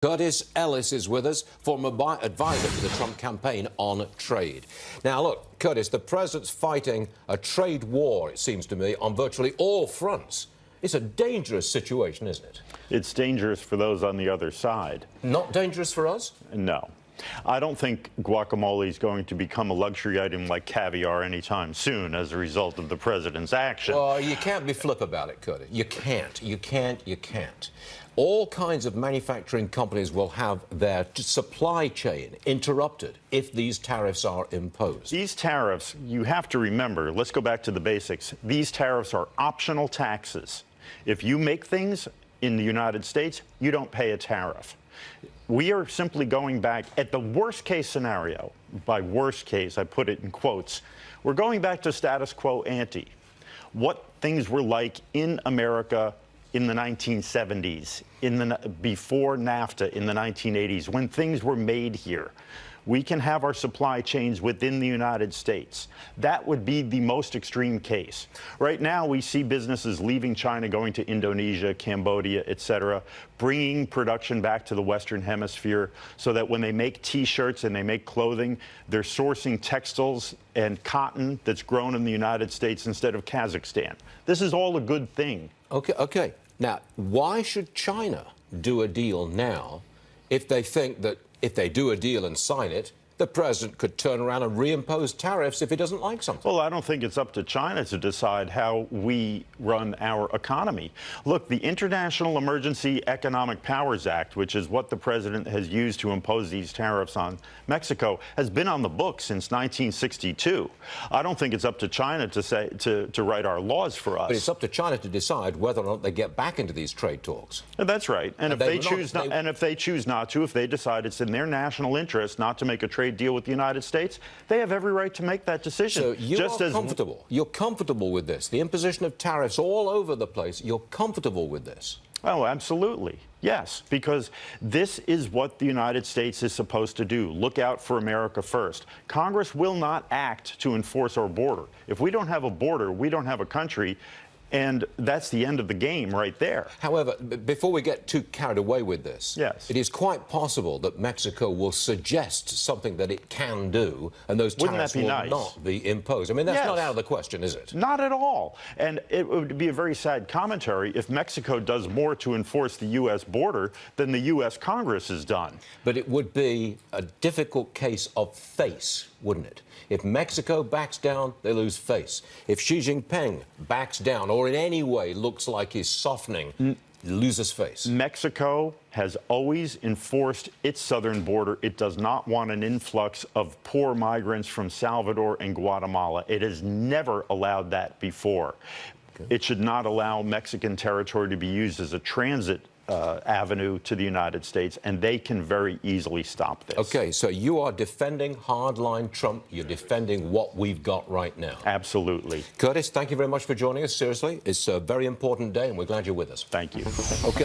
Curtis Ellis is with us, former advisor to the Trump campaign on trade. Now, look, Curtis, the president's fighting a trade war, it seems to me, on virtually all fronts. It's a dangerous situation, isn't it? It's dangerous for those on the other side. Not dangerous for us? No. I don't think guacamole is going to become a luxury item like caviar anytime soon as a result of the president's action. Well, you can't be flip about it, Curtis. You can't. All kinds of manufacturing companies will have their supply chain interrupted if these tariffs are imposed. These tariffs, you have to remember, let's go back to the basics. These tariffs are optional taxes. If you make things in the United States, you don't pay a tariff. We are simply going back at the worst case scenario. By worst case, I put it in quotes. We're going back to status quo ante. What things were like in America in the 1970s, before NAFTA in the 1980s, when things were made here. We can have our supply chains within the United States. That would be the most extreme case. Right now, we see businesses leaving China, going to Indonesia, Cambodia, et cetera, bringing production back to the Western Hemisphere so that when they make T-shirts and they make clothing, they're sourcing textiles and cotton that's grown in the United States instead of Kazakhstan. This is all a good thing. Okay. Now, why should China do a deal now if they think that if they do a deal and sign it, the president could turn around and reimpose tariffs if he doesn't like something? Well, I don't think it's up to China to decide how we run our economy. Look, the International Emergency Economic Powers Act, which is what the president has used to impose these tariffs on Mexico, has been on the books since 1962. I don't think it's up to China to write our laws for us. But it's up to China to decide whether or not they get back into these trade talks. That's right. And if they choose not to, if they decide it's in their national interest not to make a trade deal with the United States, they have every right to make that decision. So you're comfortable. You're comfortable with this. The imposition of tariffs all over the place. You're comfortable with this. Oh, absolutely. Yes, because this is what the United States is supposed to do. Look out for America first. Congress will not act to enforce our border. If we don't have a border, we don't have a country. And that's the end of the game right there. However, before we get too carried away with this, yes, it is quite possible that Mexico will suggest something that it can do, and those tariffs will not be imposed. I mean, that's not out of the question, is it? Not at all. And it would be a very sad commentary if Mexico does more to enforce the U.S. border than the U.S. Congress has done. But it would be a difficult case of face, wouldn't it? If Mexico backs down, they lose face. If Xi Jinping backs down or in any way looks like he's softening, he loses face. Mexico has always enforced its southern border. It does not want an influx of poor migrants from Salvador and Guatemala. It has never allowed that before. Okay. It should not allow Mexican territory to be used as a transit avenue to the United States, and they can very easily stop this. Okay, so you are defending hardline Trump. You're defending what we've got right now. Absolutely. Curtis, thank you very much for joining us. Seriously, it's a very important day, and we're glad you're with us. Thank you. Okay.